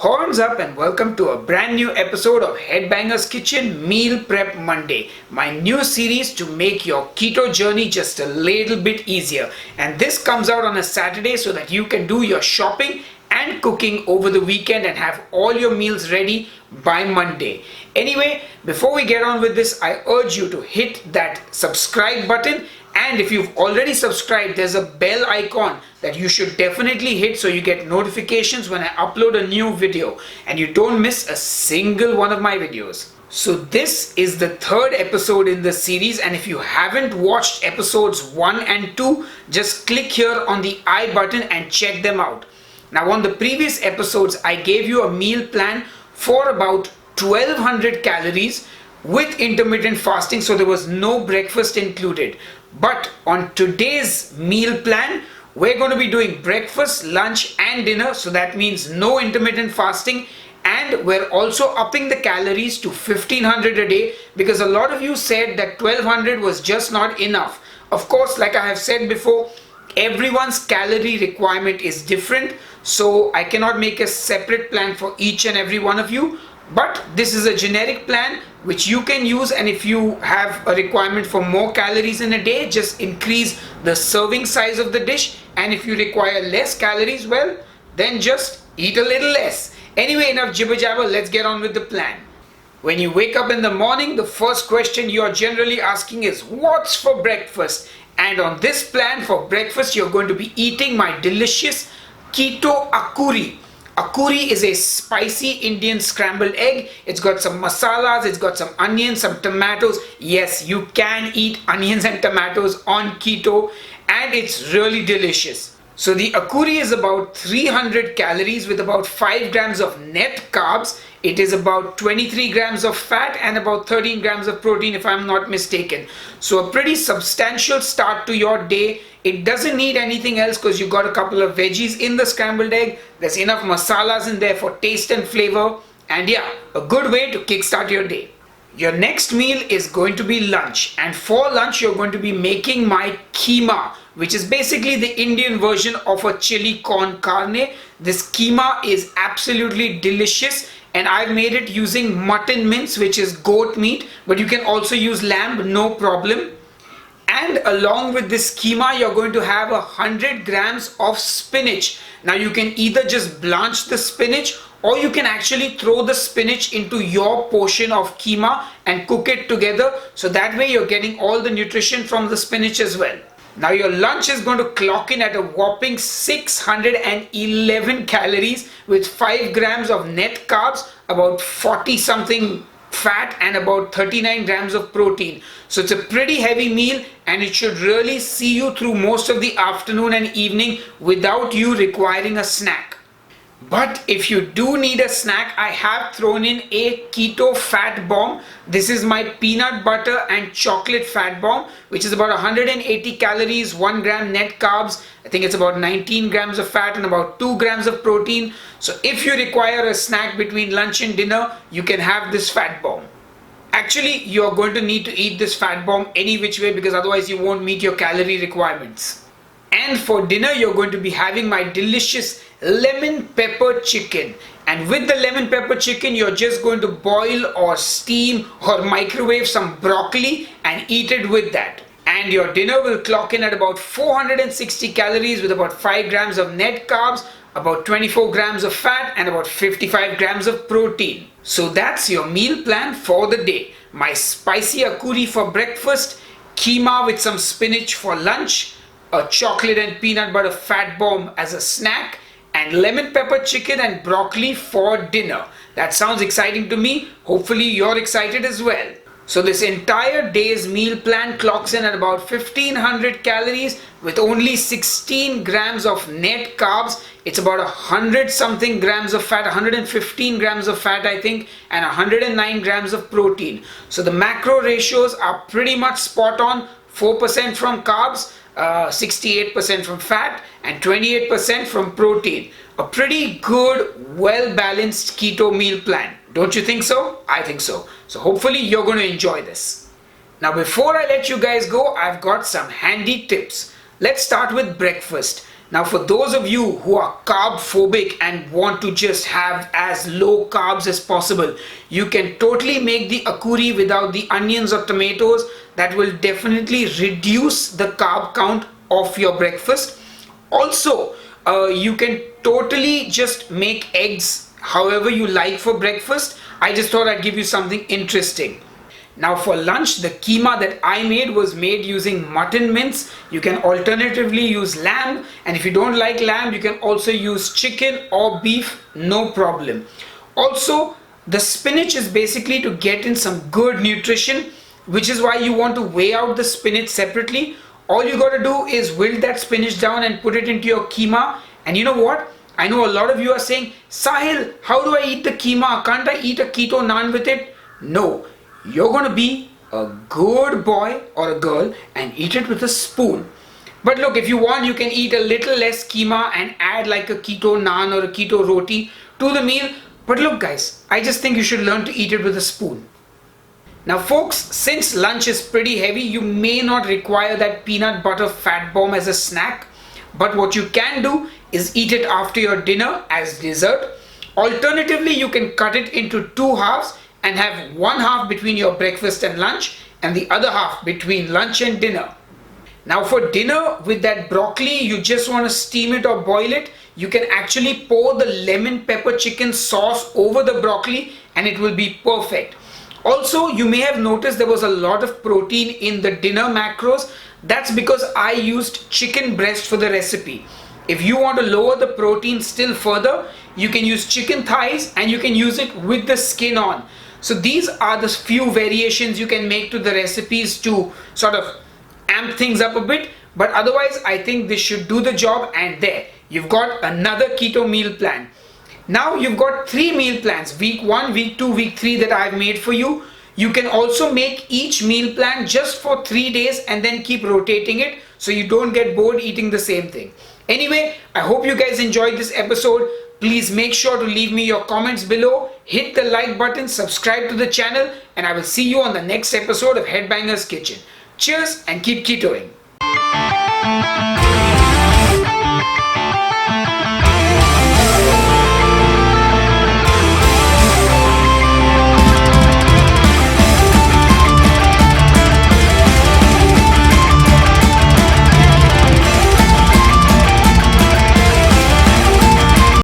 Horns up and welcome to a brand new episode of Headbanger's Kitchen Meal Prep Monday, my new series to make your keto journey just a little bit easier. And this comes out on a Saturday so that you can do your shopping and cooking over the weekend and have all your meals ready by Monday. Anyway, before we get on with this, I urge you to hit that subscribe button. And if you've already subscribed, there's a bell icon that you should definitely hit so you get notifications when I upload a new video and you don't miss a single one of my videos. So this is the third episode in the series, and if you haven't watched episodes 1 and 2, just click here on the I button and check them out. Now on the previous episodes, I gave you a meal plan for about 1200 calories with intermittent fasting, so there was no breakfast included. But on today's meal plan, we're going to be doing breakfast, lunch and dinner, so that means no intermittent fasting, and we're also upping the calories to 1500 a day because a lot of you said that 1200 was just not enough. Of course, like I have said before, everyone's calorie requirement is different, so I cannot make a separate plan for each and every one of you. But this is a generic plan which you can use, and if you have a requirement for more calories in a day, just increase the serving size of the dish, and if you require less calories, well, then just eat a little less. Anyway, enough jibber jabber, let's get on with the plan. When you wake up in the morning, the first question you are generally asking is, what's for breakfast? And on this plan for breakfast, you're going to be eating my delicious keto akuri. Akuri is a spicy Indian scrambled egg. It's got some masalas, it's got some onions, some tomatoes. Yes, you can eat onions and tomatoes on keto, and it's really delicious. So the akuri is about 300 calories with about 5 grams of net carbs. It is about 23 grams of fat and about 13 grams of protein, if I'm not mistaken. So a pretty substantial start to your day. It doesn't need anything else because you got a couple of veggies in the scrambled egg. There's enough masalas in there for taste and flavor. And yeah, a good way to kickstart your day. Your next meal is going to be lunch. And for lunch, you're going to be making my keema, which is basically the Indian version of a chili con carne. This keema is absolutely delicious. And I've made it using mutton mince, which is goat meat, but you can also use lamb, no problem. And along with this keema, you're going to have 100 grams of spinach. Now you can either just blanch the spinach, or you can actually throw the spinach into your portion of keema and cook it together. So that way you're getting all the nutrition from the spinach as well. Now your lunch is going to clock in at a whopping 611 calories with 5 grams of net carbs, about 40 something fat and about 39 grams of protein. So it's a pretty heavy meal, and it should really see you through most of the afternoon and evening without you requiring a snack. But if you do need a snack, I have thrown in a keto fat bomb. This is my peanut butter and chocolate fat bomb, which is about 180 calories, 1 gram net carbs. I think it's about 19 grams of fat and about 2 grams of protein. So if you require a snack between lunch and dinner, you can have this fat bomb. Actually, you're going to need to eat this fat bomb any which way because otherwise you won't meet your calorie requirements. And for dinner, you're going to be having my delicious lemon pepper chicken. And with the lemon pepper chicken, you're just going to boil or steam or microwave some broccoli and eat it with that. And your dinner will clock in at about 460 calories with about 5 grams of net carbs, about 24 grams of fat and about 55 grams of protein. So that's your meal plan for the day. My spicy akuri for breakfast, keema with some spinach for lunch, a chocolate and peanut butter fat bomb as a snack, and lemon pepper chicken and broccoli for dinner. That sounds exciting to me. Hopefully you're excited as well. So this entire day's meal plan clocks in at about 1500 calories with only 16 grams of net carbs. It's about 100 something grams of fat, 115 grams of fat I think, and 109 grams of protein. So the macro ratios are pretty much spot on. 4% from carbs, 68% from fat and 28% from protein. A pretty good, well-balanced keto meal plan. Don't you think so? I think so. So hopefully you're going to enjoy this. Now before I let you guys go, I've got some handy tips. Let's start with breakfast. Now, for those of you who are carb phobic and want to just have as low carbs as possible, you can totally make the akuri without the onions or tomatoes. That will definitely reduce the carb count of your breakfast. Also, you can totally just make eggs however you like for breakfast. I just thought I'd give you something interesting. Now for lunch, the keema that I made was made using mutton mince. You can alternatively use lamb, and if you don't like lamb, you can also use chicken or beef, no problem. Also, the spinach is basically to get in some good nutrition, which is why you want to weigh out the spinach separately. All you got to do is wilt that spinach down and put it into your keema. And you know what? I know a lot of you are saying, Sahil, how do I eat the keema? Can't I eat a keto naan with it? No. You're going to be a good boy or a girl and eat it with a spoon. But look, if you want, you can eat a little less keema and add like a keto naan or a keto roti to the meal. But look guys, I just think you should learn to eat it with a spoon. Now folks, since lunch is pretty heavy, you may not require that peanut butter fat bomb as a snack. But what you can do is eat it after your dinner as dessert. Alternatively, you can cut it into two halves and have one half between your breakfast and lunch and the other half between lunch and dinner. Now for dinner with that broccoli, you just want to steam it or boil it. You can actually pour the lemon pepper chicken sauce over the broccoli and it will be perfect. Also, you may have noticed there was a lot of protein in the dinner macros. That's because I used chicken breast for the recipe. If you want to lower the protein still further, you can use chicken thighs and you can use it with the skin on. So these are the few variations you can make to the recipes to sort of amp things up a bit. But otherwise, I think this should do the job, and there, you've got another keto meal plan. Now you've got 3 meal plans, week 1, week 2, week 3 that I've made for you. You can also make each meal plan just for 3 days and then keep rotating it so you don't get bored eating the same thing. Anyway, I hope you guys enjoyed this episode. Please make sure to leave me your comments below, hit the like button, subscribe to the channel, and I will see you on the next episode of Headbangers Kitchen. Cheers and keep ketoing.